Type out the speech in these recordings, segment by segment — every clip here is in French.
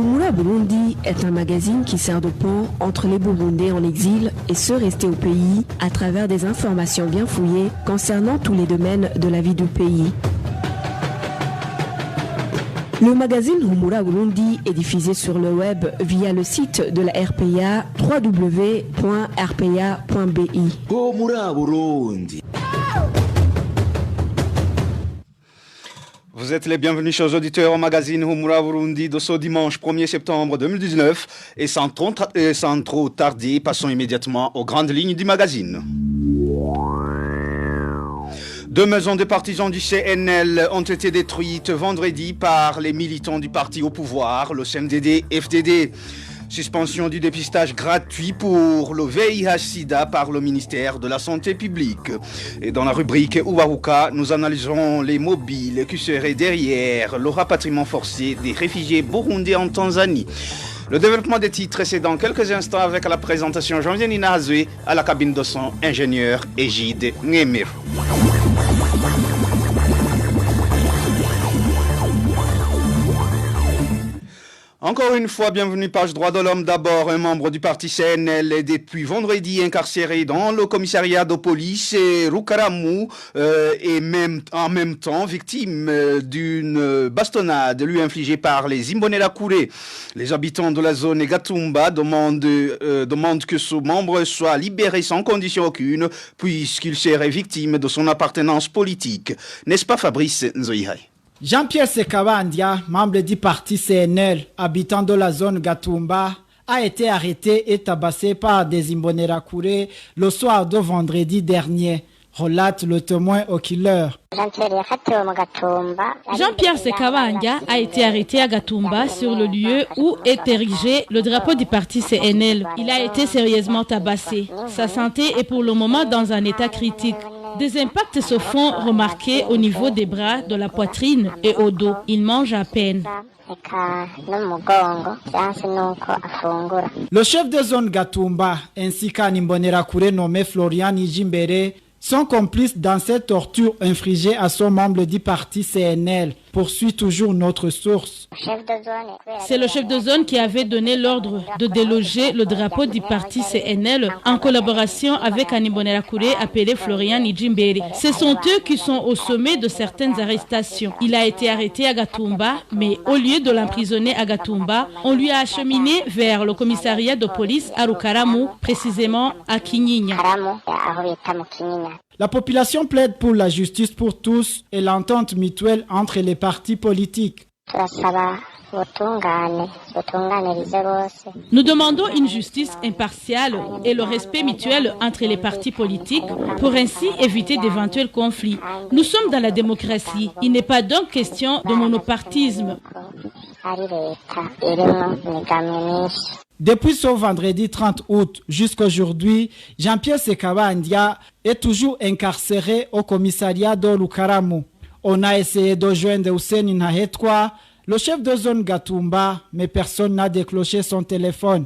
Humura Burundi est un magazine qui sert de pont entre les Burundais en exil et ceux restés au pays à travers des informations bien fouillées concernant tous les domaines de la vie du pays. Le magazine Humura Burundi est diffusé sur le web via le site de la RPA www.rpa.bi. Humura Burundi. Vous êtes les bienvenus, chers auditeurs, au magazine Humura Burundi de ce dimanche 1er septembre 2019. Et sans trop tarder, passons immédiatement aux grandes lignes du magazine. Deux maisons des partisans du CNL ont été détruites vendredi par les militants du parti au pouvoir, le CNDD-FDD. Suspension du dépistage gratuit pour le VIH-Sida par le ministère de la Santé publique. Et dans la rubrique Uwaruka, nous analyserons les mobiles qui seraient derrière le rapatriement forcé des réfugiés burundais en Tanzanie. Le développement des titres, c'est dans quelques instants avec la présentation Jean-Vianney Nahazoué à la cabine de son ingénieur Égide Ngemir. Encore une fois, bienvenue page droit de l'homme. D'abord, un membre du parti CNL est depuis vendredi incarcéré dans le commissariat de police et Rukaramu est en même temps victime d'une bastonnade lui infligée par les Imbonerakure. Les habitants de la zone Gatumba demandent que ce membre soit libéré sans condition aucune puisqu'il serait victime de son appartenance politique. N'est-ce pas Fabrice Nzoihai? Jean-Pierre Sekabandia, membre du parti CNL, habitant de la zone Gatumba, a été arrêté et tabassé par des Imbonerakure le soir de vendredi dernier, relate le témoin oculaire. Jean-Pierre Sekabandia a été arrêté à Gatumba sur le lieu où est érigé le drapeau du parti CNL. Il a été sérieusement tabassé. Sa santé est pour le moment dans un état critique. Des impacts se font remarquer au niveau des bras, de la poitrine et au dos. Il mange à peine. Le chef de zone Gatumba ainsi qu'un Imbonerakure nommé Florian Ijimbere sont complices dans cette torture infligée à son membre du parti CNL, poursuit toujours notre source. C'est le chef de zone qui avait donné l'ordre de déloger le drapeau du parti CNL en collaboration avec un Imbonerakure appelé Florian Ijimbere. Ce sont eux qui sont au sommet de certaines arrestations. Il a été arrêté à Gatumba, mais au lieu de l'emprisonner à Gatumba, on lui a acheminé vers le commissariat de police à Rukaramu, précisément à Kinyinya. La population plaide pour la justice pour tous et l'entente mutuelle entre les partis politiques. Nous demandons une justice impartiale et le respect mutuel entre les partis politiques pour ainsi éviter d'éventuels conflits. Nous sommes dans la démocratie. Il n'est pas donc question de monopartisme. Depuis ce vendredi 30 août jusqu'aujourd'hui, Jean-Pierre Sekabandia est toujours incarcéré au commissariat de Rukaramu. On a essayé de joindre Hussein Nahetwa, le chef de zone Gatumba, mais personne n'a décroché son téléphone.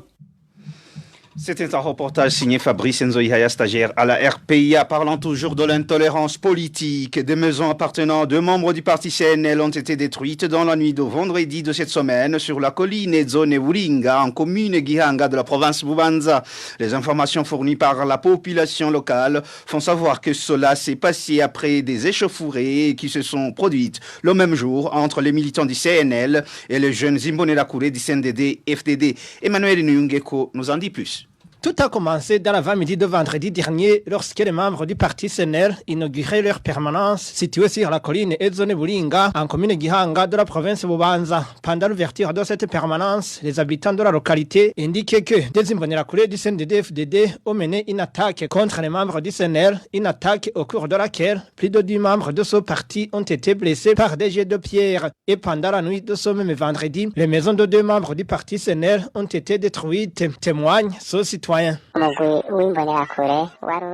C'était un reportage signé Fabrice Nzoihaya, stagiaire à la RPA, parlant toujours de l'intolérance politique. Des maisons appartenant à deux membres du parti CNL ont été détruites dans la nuit de vendredi de cette semaine sur la colline Zone Wuringa, en commune Gihanga de la province Bubanza. Les informations fournies par la population locale font savoir que cela s'est passé après des échauffourées qui se sont produites le même jour entre les militants du CNL et les jeunes Imbonerakure du CNDD-FDD. Emmanuel Nyungeko nous en dit plus. Tout a commencé dans l'avant-midi de vendredi dernier lorsque les membres du parti CNL inauguraient leur permanence située sur la colline Edzone Buringa en commune Gihanga de la province Bubanza. Pendant l'ouverture de cette permanence, les habitants de la localité indiquaient que des Imbonerakure du CNDD-FDD ont mené une attaque contre les membres du CNL, une attaque au cours de laquelle plus de 10 membres de ce parti ont été blessés par des jets de pierre. Et pendant la nuit de ce même vendredi, les maisons de 2 membres du parti CNL ont été détruites, témoigne ce citoyen citoyens.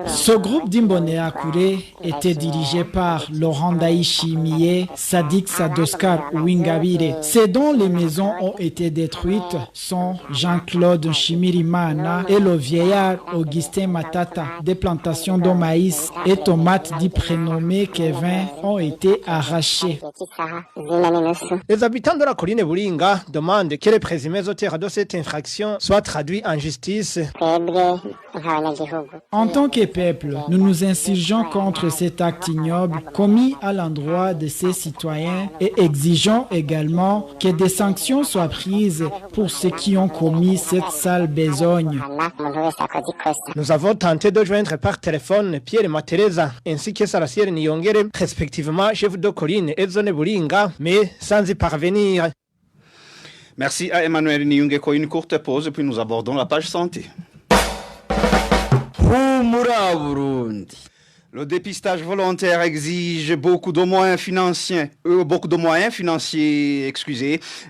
Ce groupe d'Imbonerakure était dirigé par Laurent Daishimiye, Sadik Sadoskar Wingabire. Ces dont les maisons ont été détruites sont Jean-Claude Chimirimana et le vieillard Augustin Matata. Des plantations de maïs et tomates dits prénommées Kevin ont été arrachées. Les habitants de la colline Buringa demandent que les présumés auteurs de cette infraction soient traduits en justice. En tant que peuple, nous nous insurgeons contre cet acte ignoble commis à l'endroit de ces citoyens et exigeons également que des sanctions soient prises pour ceux qui ont commis cette sale besogne. Nous avons tenté de joindre par téléphone Pierre Matereza ainsi que Sarasiel Niyongere, respectivement chef de colline et zone Buringa, mais sans y parvenir. Merci à Emmanuel Niyongeko. Une courte pause, puis nous abordons la page santé. Le dépistage volontaire exige beaucoup de moyens financiers,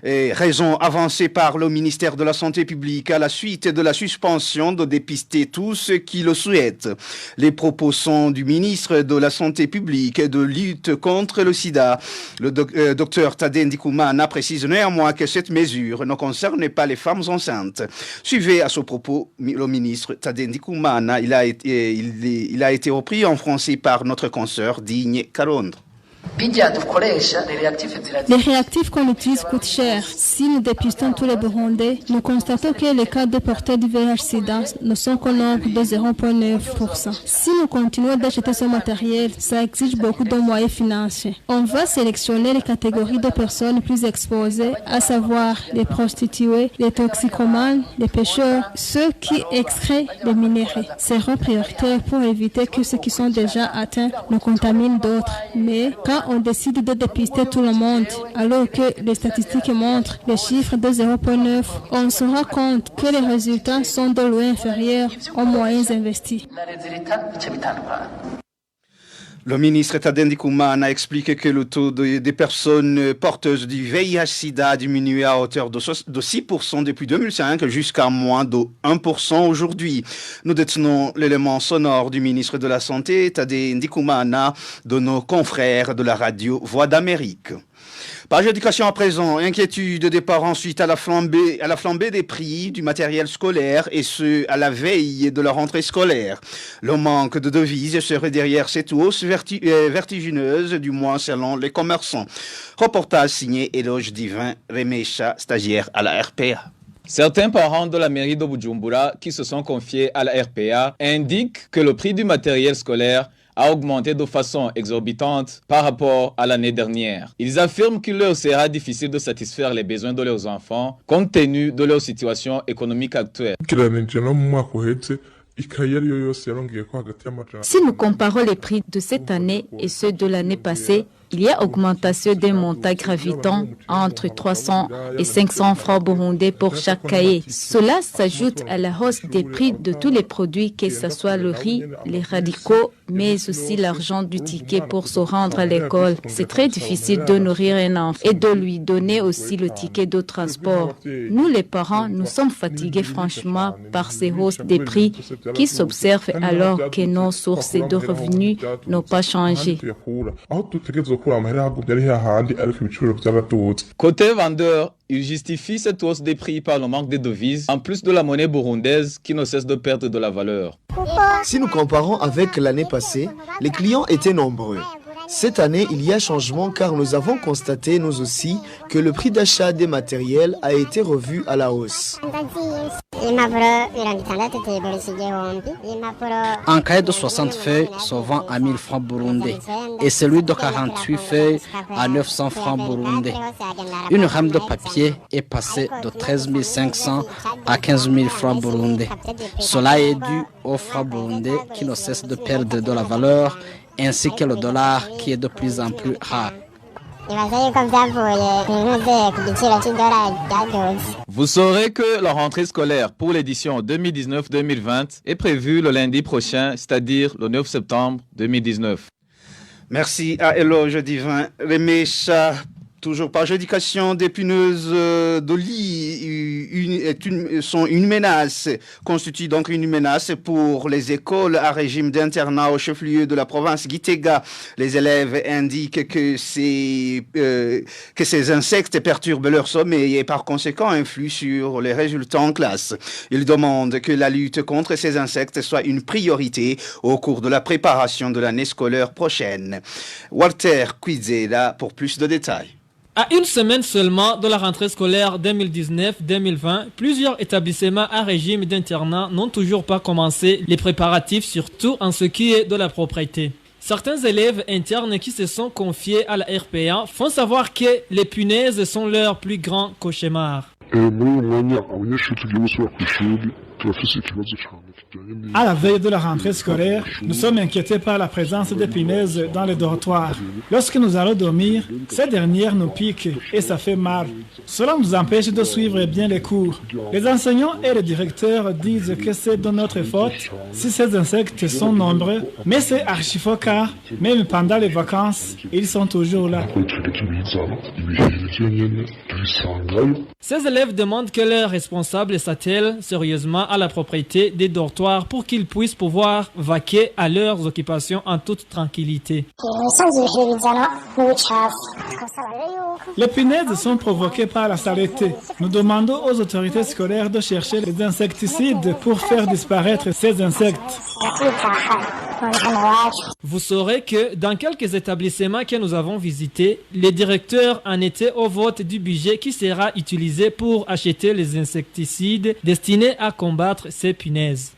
raison avancée par le ministère de la Santé publique à la suite de la suspension de dépister tous ceux qui le souhaitent. Les propos sont du ministre de la Santé publique et de lutte contre le sida. Le docteur Tadé Ndikumana précise néanmoins que cette mesure ne concerne pas les femmes enceintes. Suivez à ce propos le ministre Tadé Ndikumana. Il a été repris en français par notre consoeur Digne Karondre. Les réactifs qu'on utilise coûtent cher. Si nous dépistons tous les Burundais, nous constatons que les cas déportés du VIH-Sida ne sont qu'au nombre de 0,9%. Si nous continuons d'acheter ce matériel, ça exige beaucoup de moyens financiers. On va sélectionner les catégories de personnes plus exposées, à savoir les prostituées, les toxicomanes, les pêcheurs, ceux qui extraient les minerais. Seront prioritaires pour éviter que ceux qui sont déjà atteints ne contaminent d'autres. Mais quand on décide de dépister tout le monde, alors que les statistiques montrent les chiffres de 0,9, on se rend compte que les résultats sont de loin inférieurs aux moyens investis. Le ministre Tadé Ndikumana a expliqué que le taux des personnes porteuses du VIH-Sida a diminué à hauteur de 6% depuis 2005 jusqu'à moins de 1% aujourd'hui. Nous détenons l'élément sonore du ministre de la Santé, Tadé Ndikumana, de nos confrères de la radio Voix d'Amérique. Page éducation à présent, inquiétude des parents suite à la flambée des prix du matériel scolaire et ce, à la veille de la rentrée scolaire. Le manque de devises serait derrière cette hausse vertigineuse, du moins selon les commerçants. Reportage signé Éloge Divin, Remesha, stagiaire à la RPA. Certains parents de la mairie de Bujumbura qui se sont confiés à la RPA indiquent que le prix du matériel scolaire a augmenté de façon exorbitante par rapport à l'année dernière. Ils affirment qu'il leur sera difficile de satisfaire les besoins de leurs enfants compte tenu de leur situation économique actuelle. Si nous comparons les prix de cette année et ceux de l'année passée, il y a augmentation des montants gravitant entre 300 et 500 francs burundais pour chaque cahier. Cela s'ajoute à la hausse des prix de tous les produits, que ce soit le riz, les radicaux, mais aussi l'argent du ticket pour se rendre à l'école. C'est très difficile de nourrir un enfant et de lui donner aussi le ticket de transport. Nous, les parents, nous sommes fatigués franchement par ces hausses des prix qui s'observent alors que nos sources de revenus n'ont pas changé. Côté vendeur, il justifie cette hausse des prix par le manque de devises, en plus de la monnaie burundaise qui ne cesse de perdre de la valeur. Si nous comparons avec l'année passée, les clients étaient nombreux. Cette année, il y a changement car nous avons constaté, nous aussi, que le prix d'achat des matériels a été revu à la hausse. Un cahier de 60 feuilles se vend à 1000 francs burundais et celui de 48 feuilles à 900 francs burundais. Une rame de papier est passée de 13 500 à 15 000 francs burundais. Cela est dû aux francs burundais qui ne cessent de perdre de la valeur ainsi que le dollar qui est de plus en plus rare. Vous saurez que la rentrée scolaire pour l'édition 2019-2020 est prévue le lundi prochain, c'est-à-dire le 9 septembre 2019. Merci à Éloge Divin. Remesha, Toujours par l'éducation des punaises de lit constitue donc une menace pour les écoles à régime d'internat au chef-lieu de la province Gitega. Les élèves indiquent que ces insectes perturbent leur sommeil et par conséquent influent sur les résultats en classe. Ils demandent que la lutte contre ces insectes soit une priorité au cours de la préparation de l'année scolaire prochaine. Walter Quizela pour plus de détails. À une semaine seulement de la rentrée scolaire 2019-2020, plusieurs établissements à régime d'internat n'ont toujours pas commencé les préparatifs, surtout en ce qui est de la propriété. Certains élèves internes qui se sont confiés à la RPA font savoir que les punaises sont leur plus grand cauchemar. À la veille de la rentrée scolaire, nous sommes inquiétés par la présence des punaises dans les dortoirs. Lorsque nous allons dormir, ces dernières nous piquent et ça fait mal. Cela nous empêche de suivre bien les cours. Les enseignants et les directeurs disent que c'est de notre faute si ces insectes sont nombreux, mais c'est archi faux car même pendant les vacances, ils sont toujours là. Ces élèves demandent que leurs responsables s'attellent sérieusement à la propriété des dortoirs pour qu'ils puissent pouvoir vaquer à leurs occupations en toute tranquillité. Les punaises sont provoquées par la saleté. Nous demandons aux autorités scolaires de chercher les insecticides pour faire disparaître ces insectes. Vous saurez que dans quelques établissements que nous avons visités, les directeurs en étaient au vote du budget qui sera utilisé pour acheter les insecticides destinés à combattre ces punaises.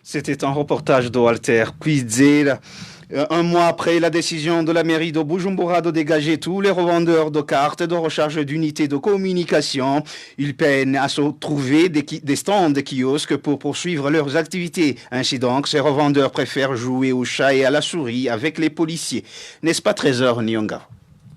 C'était un reportage de Walter Quizela. Un mois après la décision de la mairie de Bujumbura de dégager tous les revendeurs de cartes de recharge d'unités de communication, ils peinent à se trouver des stands de kiosques pour poursuivre leurs activités. Ainsi donc, ces revendeurs préfèrent jouer au chat et à la souris avec les policiers. N'est-ce pas, Trésor Nyonga?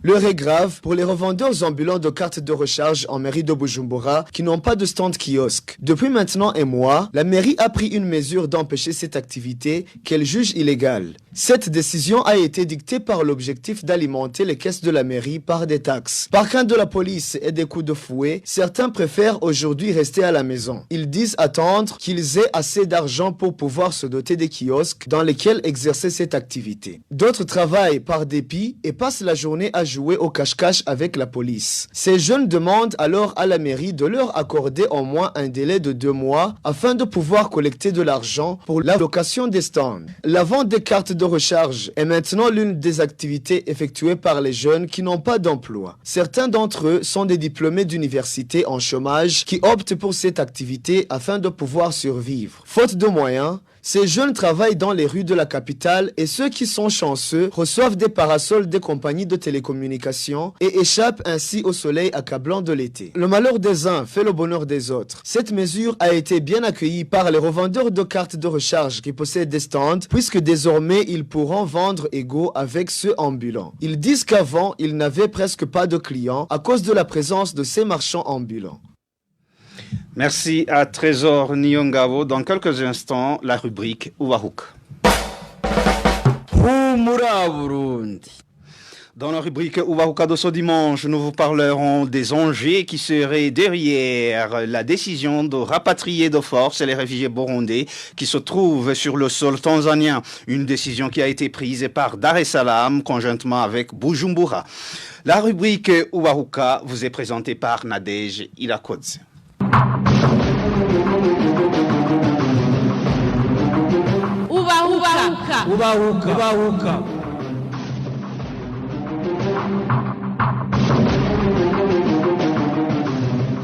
L'heure est grave pour les revendeurs ambulants de cartes de recharge en mairie de Bujumbura qui n'ont pas de stand kiosque. Depuis maintenant un mois, la mairie a pris une mesure d'empêcher cette activité qu'elle juge illégale. Cette décision a été dictée par l'objectif d'alimenter les caisses de la mairie par des taxes. Par crainte de la police et des coups de fouet, certains préfèrent aujourd'hui rester à la maison. Ils disent attendre qu'ils aient assez d'argent pour pouvoir se doter des kiosques dans lesquels exercer cette activité. D'autres travaillent par dépit et passent la journée à jouer au cache-cache avec la police. Ces jeunes demandent alors à la mairie de leur accorder au moins un délai de 2 mois afin de pouvoir collecter de l'argent pour la location des stands. La vente des cartes de recharge est maintenant l'une des activités effectuées par les jeunes qui n'ont pas d'emploi. Certains d'entre eux sont des diplômés d'université en chômage qui optent pour cette activité afin de pouvoir survivre. Faute de moyens, ces jeunes travaillent dans les rues de la capitale et ceux qui sont chanceux reçoivent des parasols des compagnies de télécommunications et échappent ainsi au soleil accablant de l'été. Le malheur des uns fait le bonheur des autres. Cette mesure a été bien accueillie par les revendeurs de cartes de recharge qui possèdent des stands puisque désormais ils pourront vendre égaux avec ceux ambulants. Ils disent qu'avant, ils n'avaient presque pas de clients à cause de la présence de ces marchands ambulants. Merci à Trésor Nyongabo. Dans quelques instants, la rubrique Uwahuka. Dans la rubrique Uwahuka de ce dimanche, nous vous parlerons des enjeux qui seraient derrière la décision de rapatrier de force les réfugiés burundais qui se trouvent sur le sol tanzanien. Une décision qui a été prise par Dar es Salaam conjointement avec Bujumbura. La rubrique Uwahuka vous est présentée par Nadège Ilakodze. Uwahuka.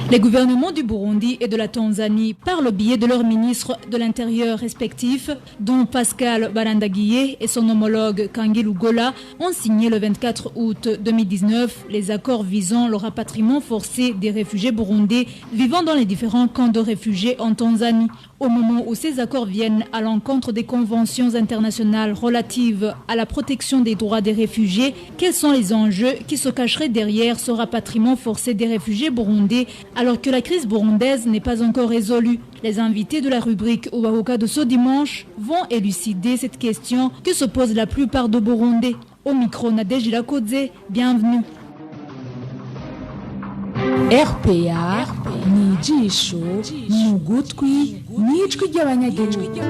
Les gouvernements du Burundi et de la Tanzanie, par le biais de leurs ministres de l'Intérieur respectifs, dont Pascal Barandagiye et son homologue Kangi Lugola, ont signé le 24 août 2019 les accords visant le rapatriement forcé des réfugiés burundais vivant dans les différents camps de réfugiés en Tanzanie. Au moment où ces accords viennent à l'encontre des conventions internationales relatives à la protection des droits des réfugiés, quels sont les enjeux qui se cacheraient derrière ce rapatriement forcé des réfugiés burundais alors que la crise burundaise n'est pas encore résolue? Les invités de la rubrique Uwahuka de ce dimanche vont élucider cette question que se posent la plupart de Burundais. Au micro, Nadège Ilakodze, bienvenue. RPA ni ijisho ni ugutwi ni ijwi ry'abanyagihugu.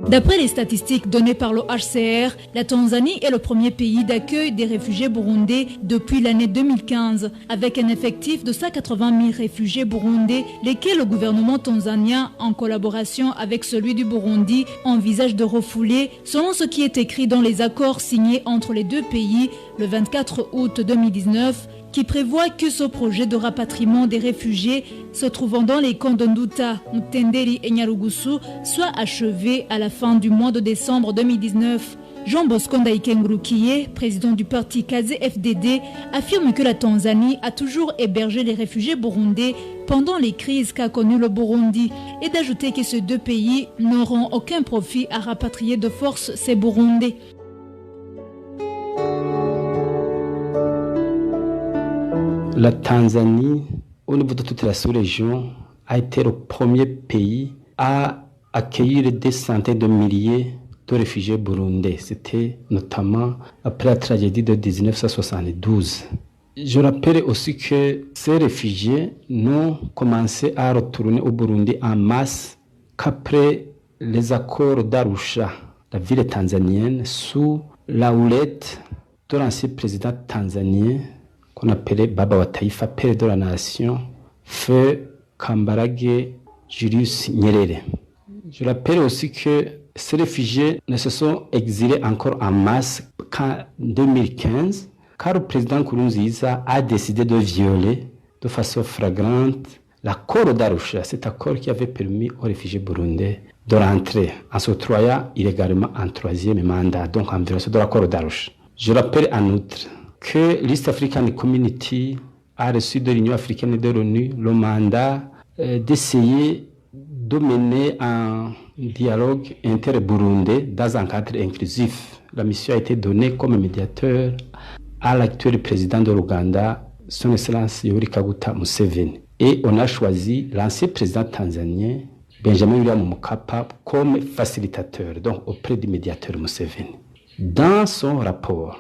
D'après les statistiques données par le HCR, la Tanzanie est le premier pays d'accueil des réfugiés burundais depuis l'année 2015, avec un effectif de 180 000 réfugiés burundais, lesquels le gouvernement tanzanien, en collaboration avec celui du Burundi, envisage de refouler, selon ce qui est écrit dans les accords signés entre les deux pays le 24 août 2019, qui prévoit que ce projet de rapatriement des réfugiés se trouvant dans les camps de Nduta, Mutenderi et Nyarugusu soit achevé à la fin du mois de décembre 2019. Jean Bosco Ndaïkengurukiye, président du parti Kaze FDD, affirme que la Tanzanie a toujours hébergé les réfugiés burundais pendant les crises qu'a connues le Burundi et d'ajouter que ces deux pays n'auront aucun profit à rapatrier de force ces Burundais. La Tanzanie, au niveau de toute la sous-région, a été le premier pays à accueillir des centaines de milliers de réfugiés burundais. C'était notamment après la tragédie de 1972. Je rappelle aussi que ces réfugiés n'ont commencé à retourner au Burundi en masse qu'après les accords d'Arusha, la ville tanzanienne, sous la houlette de l'ancien président tanzanien qu'on appelait Baba wa Taifa, père de la nation, feu Kambarage Julius Nyerere. Je rappelle aussi que ces réfugiés ne se sont exilés encore en masse qu'en 2015, car le président Nkurunziza a décidé de violer de façon flagrante l'accord d'Arusha, cet accord qui avait permis aux réfugiés burundais de rentrer en s'octroyant illégalement un troisième mandat, donc en violation de l'accord d'Arusha. Je rappelle en outre que l'East African Community a reçu de l'Union africaine et de l'ONU le mandat d'essayer de mener un dialogue inter-burundais dans un cadre inclusif. La mission a été donnée comme médiateur à l'actuel président de l'Ouganda, son Excellence Yoweri Kaguta Museveni. Et on a choisi l'ancien président tanzanien, Benjamin William Mkapa, comme facilitateur, donc auprès du médiateur Museveni. Dans son rapport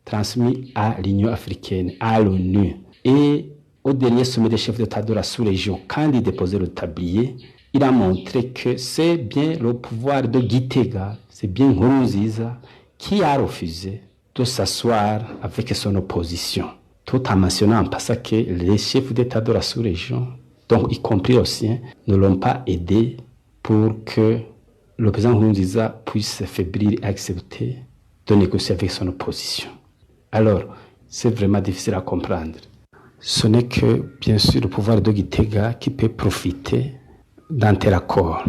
transmis à l'Union africaine, à l'ONU et au dernier sommet des chefs d'État de la sous-région, quand il déposait le tablier, il a montré que c'est bien le pouvoir de Gitega, c'est bien Nkurunziza qui a refusé de s'asseoir avec son opposition, tout en mentionnant en passant que les chefs d'État de la sous-région, donc y compris aussi, ne l'ont pas aidé pour que le président Nkurunziza puisse s'affaiblir et accepter de négocier avec son opposition. Alors, c'est vraiment difficile à comprendre. Ce n'est que, bien sûr, le pouvoir de Gitega qui peut profiter d'un tel accord.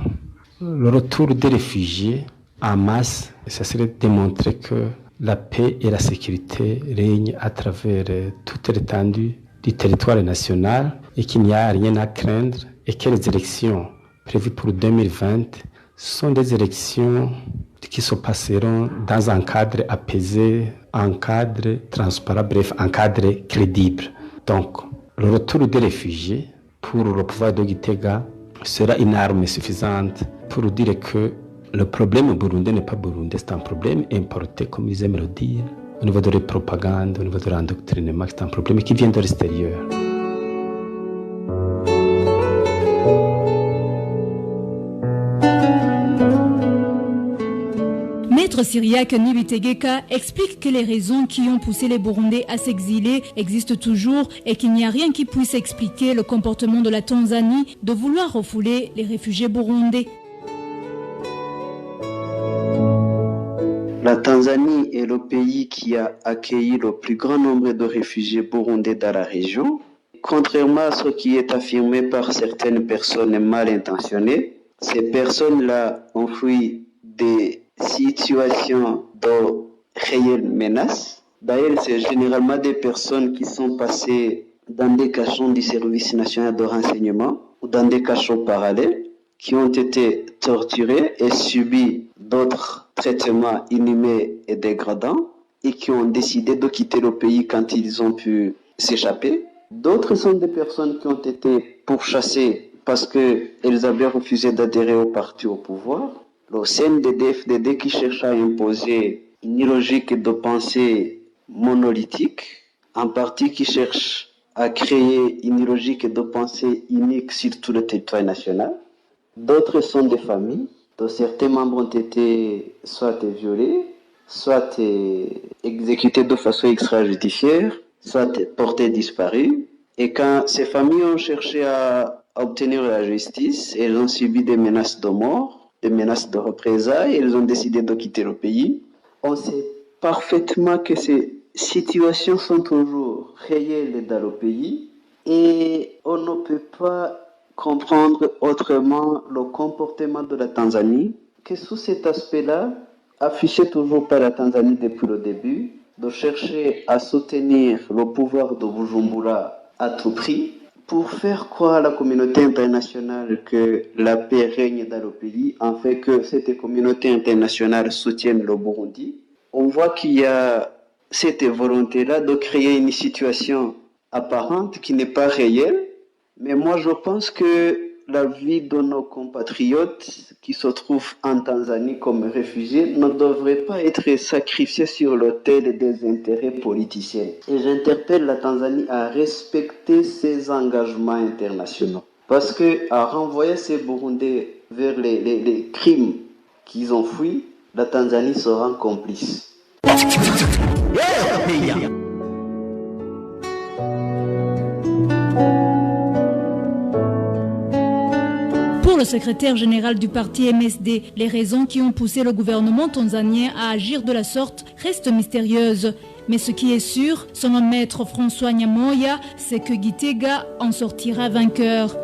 Le retour des réfugiés en masse, ça serait démontrer que la paix et la sécurité règnent à travers toute l'étendue du territoire national et qu'il n'y a rien à craindre et que les élections prévues pour 2020 sont des élections qui se passeront dans un cadre apaisé, un cadre transparent, bref, un cadre crédible. Donc, le retour des réfugiés pour le pouvoir de Gitega sera une arme suffisante pour dire que le problème burundais n'est pas burundais, c'est un problème importé, comme ils aiment le dire, au niveau de la propagande, au niveau de l'endoctrinement, c'est un problème qui vient de l'extérieur. Maître Cyriaque Nibitegeka explique que les raisons qui ont poussé les Burundais à s'exiler existent toujours et qu'il n'y a rien qui puisse expliquer le comportement de la Tanzanie de vouloir refouler les réfugiés burundais. La Tanzanie est le pays qui a accueilli le plus grand nombre de réfugiés burundais dans la région. Contrairement à ce qui est affirmé par certaines personnes mal intentionnées, ces personnes-là ont fui des situations de réelle menace. D'ailleurs, c'est généralement des personnes qui sont passées dans des cachons du service national de renseignement ou dans des cachons parallèles, qui ont été torturées et subi d'autres traitements inhumains et dégradants et qui ont décidé de quitter le pays quand ils ont pu s'échapper. D'autres sont des personnes qui ont été pourchassées parce qu'elles avaient refusé d'adhérer au parti au pouvoir. Le CNDD-FDD qui cherche à imposer une logique de pensée monolithique, un parti qui cherche à créer une logique de pensée unique sur tout le territoire national. D'autres sont des familles dont certains membres ont été soit violés, soit exécutés de façon extrajudiciaire, soit portés disparus. Et quand ces familles ont cherché à obtenir la justice, elles ont subi des menaces de mort, des menaces de représailles, elles ont décidé de quitter le pays. On sait parfaitement que ces situations sont toujours réelles dans le pays et on ne peut pas comprendre autrement le comportement de la Tanzanie que sous cet aspect-là, affiché toujours par la Tanzanie depuis le début, de chercher à soutenir le pouvoir de Bujumbura à tout prix pour faire croire à la communauté internationale que la paix règne dans le pays, afin que cette communauté internationale soutienne le Burundi. On voit qu'il y a cette volonté-là de créer une situation apparente qui n'est pas réelle, mais moi je pense que la vie de nos compatriotes qui se trouvent en Tanzanie comme réfugiés ne devrait pas être sacrifiée sur l'autel des intérêts politiciens. Et j'interpelle la Tanzanie à respecter ses engagements internationaux. Parce que à renvoyer ces Burundais vers les crimes qu'ils ont fui, la Tanzanie sera complice. Pour le secrétaire général du parti MSD, les raisons qui ont poussé le gouvernement tanzanien à agir de la sorte restent mystérieuses. Mais ce qui est sûr, selon maître François Nyamoya, c'est que Gitega en sortira vainqueur.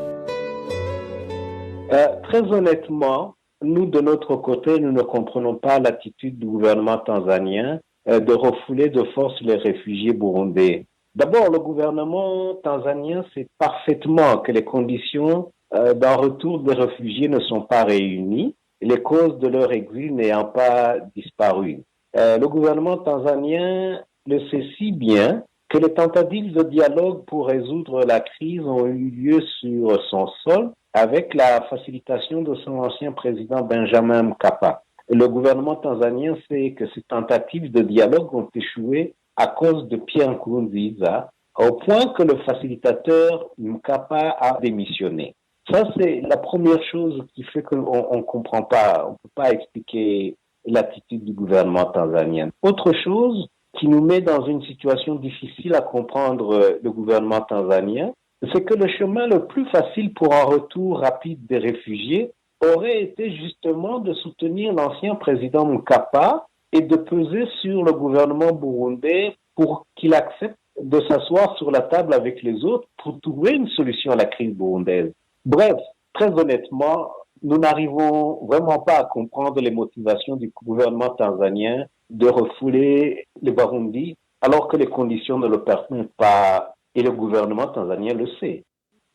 Très honnêtement, nous de notre côté, nous ne comprenons pas l'attitude du gouvernement tanzanien de refouler de force les réfugiés burundais. D'abord, le gouvernement tanzanien sait parfaitement que les conditions d'un retour des réfugiés ne sont pas réunies, les causes de leur exil n'ayant pas disparu. Le gouvernement tanzanien le sait si bien que les tentatives de dialogue pour résoudre la crise ont eu lieu sur son sol avec la facilitation de son ancien président Benjamin Mkapa. Le gouvernement tanzanien sait que ces tentatives de dialogue ont échoué à cause de Pierre Nkurunziza, au point que le facilitateur Mkapa a démissionné. Ça, c'est la première chose qui fait qu'on ne comprend pas, on ne peut pas expliquer l'attitude du gouvernement tanzanien. Autre chose qui nous met dans une situation difficile à comprendre le gouvernement tanzanien, c'est que le chemin le plus facile pour un retour rapide des réfugiés aurait été justement de soutenir l'ancien président Mkapa et de peser sur le gouvernement burundais pour qu'il accepte de s'asseoir sur la table avec les autres pour trouver une solution à la crise burundaise. Bref, très honnêtement, nous n'arrivons vraiment pas à comprendre les motivations du gouvernement tanzanien de refouler les Burundi alors que les conditions ne le permettent pas et le gouvernement tanzanien le sait.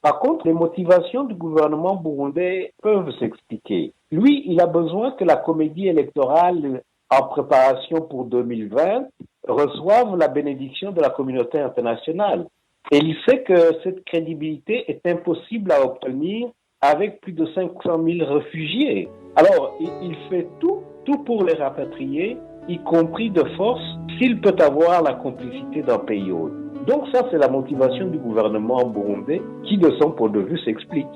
Par contre, les motivations du gouvernement burundais peuvent s'expliquer. Lui, il a besoin que la comédie électorale en préparation pour 2020 reçoive la bénédiction de la communauté internationale. Et il sait que cette crédibilité est impossible à obtenir avec plus de 500 000 réfugiés. Alors, il fait tout pour les rapatrier, y compris de force, s'il peut avoir la complicité d'un pays autre. Donc ça, c'est la motivation du gouvernement burundais qui, de son point de vue, s'explique.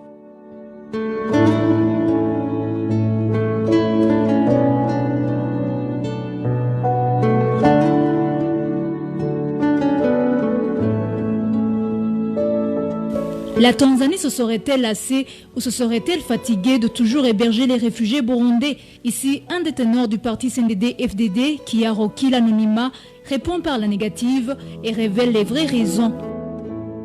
La Tanzanie se serait-elle lassée ou se serait-elle fatiguée de toujours héberger les réfugiés burundais? Ici, un des ténors du parti CNDD-FDD, qui a requis l'anonymat, répond par la négative et révèle les vraies raisons.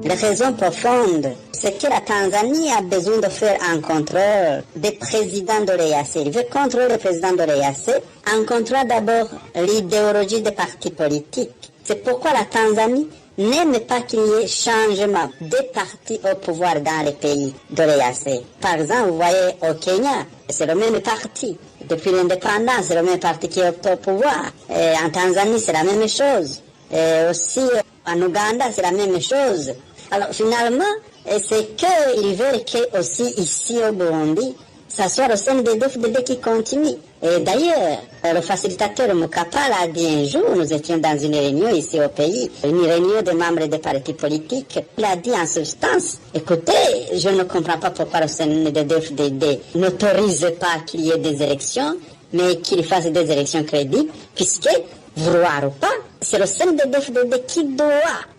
La raison profonde, c'est que la Tanzanie a besoin de faire un contrôle des présidents de l'EAC. Il veut contrôler le président de l'EAC en contrôlant d'abord l'idéologie des partis politiques. C'est pourquoi la Tanzanie n'aime pas qu'il y ait changement des partis au pouvoir dans les pays de l'EAC. Par exemple, vous voyez au Kenya, c'est le même parti. Depuis l'indépendance, c'est le même parti qui est au pouvoir. Et en Tanzanie, c'est la même chose. Et aussi en Ouganda, c'est la même chose. Alors finalement, c'est qu'ils veulent que aussi ici au Burundi, ça soit le CNDD-FDD qui continue. Et d'ailleurs, le facilitateur Mukapa l'a dit un jour, nous étions dans une réunion ici au pays, une réunion des membres des partis politiques. Il a dit en substance, écoutez, je ne comprends pas pourquoi le CNDD-FDD n'autorise pas qu'il y ait des élections, mais qu'il fasse des élections crédibles, puisque, vouloir ou pas, c'est le CNDD-FDD qui doit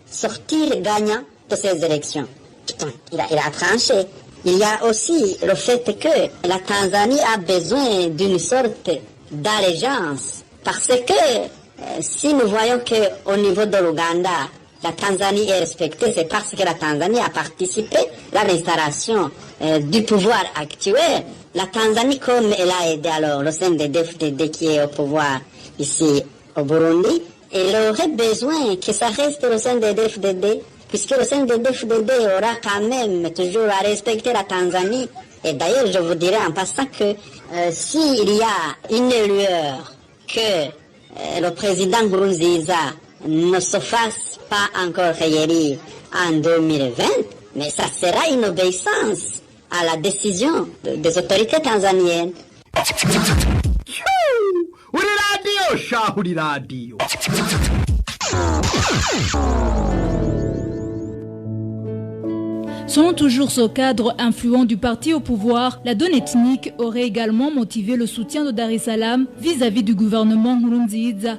sortir gagnant de ces élections. Il a tranché. Il y a aussi le fait que la Tanzanie a besoin d'une sorte d'allégeance. Parce que si nous voyons qu'au niveau de l'Ouganda, la Tanzanie est respectée, c'est parce que la Tanzanie a participé à l'installation du pouvoir actuel. La Tanzanie, comme elle a aidé alors le CNDD-FDD qui est au pouvoir ici au Burundi, elle aurait besoin que ça reste le CNDD-FDD, puisque le CNDD-FDD aura quand même toujours à respecter la Tanzanie. Et d'ailleurs, je vous dirais en passant que s'il y a une lueur que le président Nkurunziza ne se fasse pas encore réélire en 2020, mais ça sera une obéissance à la décision des autorités tanzaniennes. Selon toujours ce cadre influent du parti au pouvoir, la donne ethnique aurait également motivé le soutien de Dar es Salaam vis-à-vis du gouvernement Nkurunziza.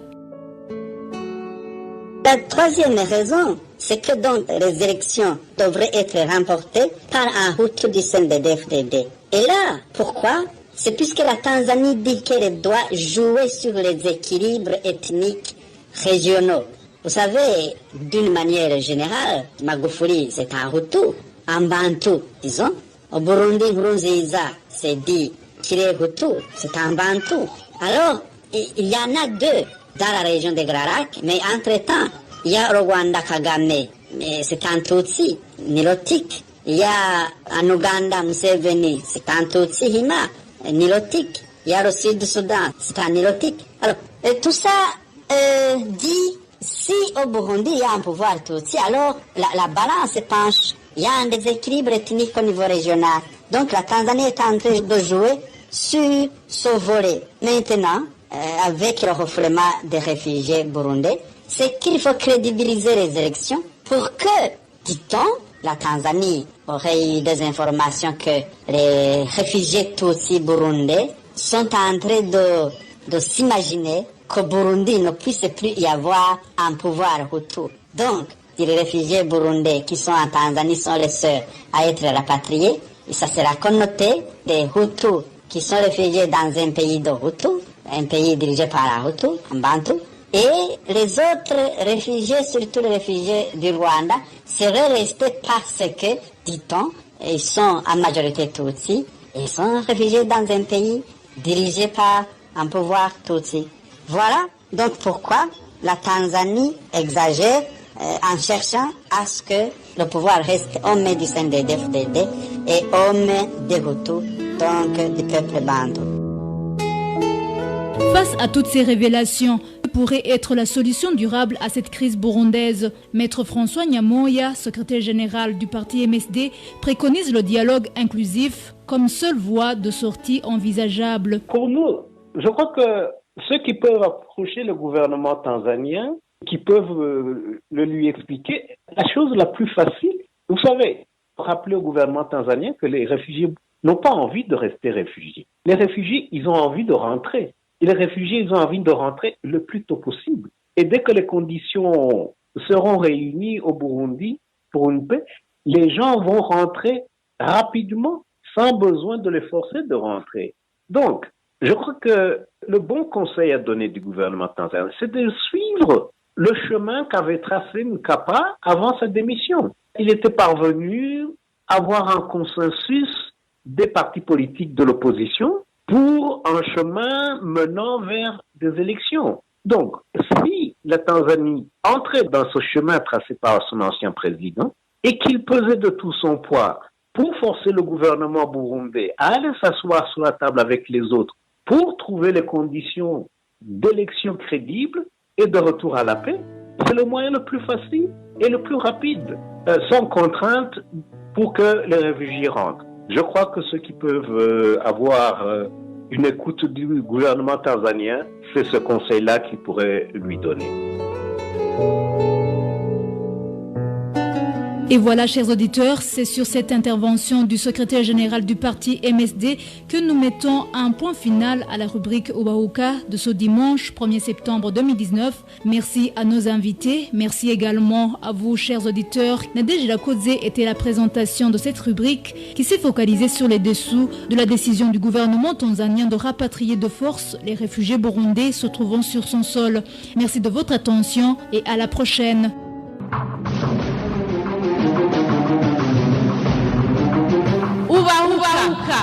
La troisième raison, c'est que donc les élections devraient être remportées par un Hutu du CNDD-FDD. Et là, pourquoi? C'est puisque la Tanzanie dit qu'elle doit jouer sur les équilibres ethniques régionaux. Vous savez, d'une manière générale, Magufuli, c'est un Hutu, un Bantu, disons. Au Burundi, Nkurunziza, c'est dit qu'il est Hutu, c'est un Bantu. Alors, il y en a deux dans la région de Grarak, mais entre-temps, il y a Rwanda Kagame, mais c'est un Tutsi, nilotique. Il y a en Ouganda Museveni, c'est un Tutsi Hima, nilotique. Il y a le Sud-Soudan, c'est un nilotique. Alors, tout ça dit, si au Burundi il y a un pouvoir Tutsi, alors la balance penche. Il y a un déséquilibre ethnique au niveau régional. Donc la Tanzanie est en train de jouer sur ce volet. Maintenant, avec le refoulement des réfugiés burundais, c'est qu'il faut crédibiliser les élections pour que, dit-on, la Tanzanie aurait eu des informations que les réfugiés Tutsi burundais sont en train de s'imaginer qu'au Burundi ne puisse plus y avoir un pouvoir Hutu. Donc, les réfugiés burundais qui sont en Tanzanie sont les seuls à être rapatriés, et ça sera connoté des Hutus qui sont réfugiés dans un pays de Hutus, un pays dirigé par un Hutu, un Bantu, et les autres réfugiés, surtout les réfugiés du Rwanda, seraient restés parce que, dit-on, ils sont en majorité Tutsi, et ils sont réfugiés dans un pays dirigé par un pouvoir Tutsi. Voilà donc pourquoi la Tanzanie exagère en cherchant à ce que le pouvoir reste homme du CNDD-FDD et homme des Hutus, donc du peuple Bantu. Face à toutes ces révélations, que pourrait être la solution durable à cette crise burundaise? Maître François Nyamoya, secrétaire général du parti MSD, préconise le dialogue inclusif comme seule voie de sortie envisageable. Pour nous, je crois que ceux qui peuvent approcher le gouvernement tanzanien, qui peuvent le lui expliquer, la chose la plus facile, vous savez, rappeler au gouvernement tanzanien que les réfugiés n'ont pas envie de rester réfugiés. Les réfugiés, ils ont envie de rentrer. Et les réfugiés, ils ont envie de rentrer le plus tôt possible. Et dès que les conditions seront réunies au Burundi pour une paix, les gens vont rentrer rapidement, sans besoin de les forcer de rentrer. Donc, je crois que le bon conseil à donner du gouvernement tanzanien, c'est de suivre le chemin qu'avait tracé Mkapa avant sa démission. Il était parvenu à avoir un consensus des partis politiques de l'opposition pour un chemin menant vers des élections. Donc, si la Tanzanie entrait dans ce chemin tracé par son ancien président et qu'il pesait de tout son poids pour forcer le gouvernement burundais à aller s'asseoir sur la table avec les autres pour trouver les conditions d'élections crédibles et de retour à la paix, c'est le moyen le plus facile et le plus rapide, sans contrainte, pour que les réfugiés rentrent. Je crois que ceux qui peuvent avoir une écoute du gouvernement tanzanien, c'est ce conseil-là qu'ils pourraient lui donner. Et voilà, chers auditeurs, c'est sur cette intervention du secrétaire général du parti MSD que nous mettons un point final à la rubrique Ubahuka de ce dimanche 1er septembre 2019. Merci à nos invités. Merci également à vous, chers auditeurs. Nadège Lakodze était la présentation de cette rubrique qui s'est focalisée sur les dessous de la décision du gouvernement tanzanien de rapatrier de force les réfugiés burundais se trouvant sur son sol. Merci de votre attention et à la prochaine.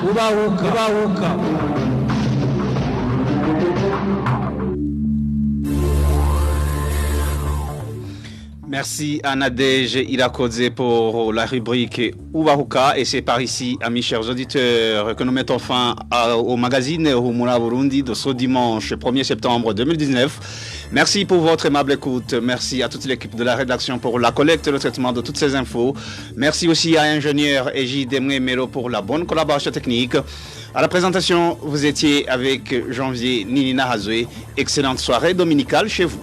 Ubahuka. Merci à Nadège Irakodze pour la rubrique Ubahuka. Et c'est par ici, amis chers auditeurs, que nous mettons fin au magazine Humura Burundi de ce dimanche 1er septembre 2019. Merci pour votre aimable écoute. Merci à toute l'équipe de la rédaction pour la collecte et le traitement de toutes ces infos. Merci aussi à l'ingénieur Eji Demwe-Mero pour la bonne collaboration technique. À la présentation, vous étiez avec Janvier Nina Hazoué. Excellente soirée dominicale chez vous.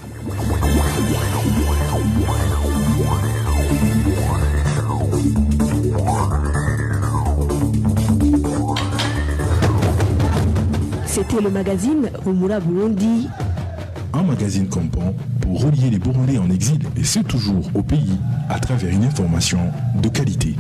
C'était le magazine Humura Burundi. Un magazine comprend pour relier les Burundais en exil, et ce toujours au pays, à travers une information de qualité.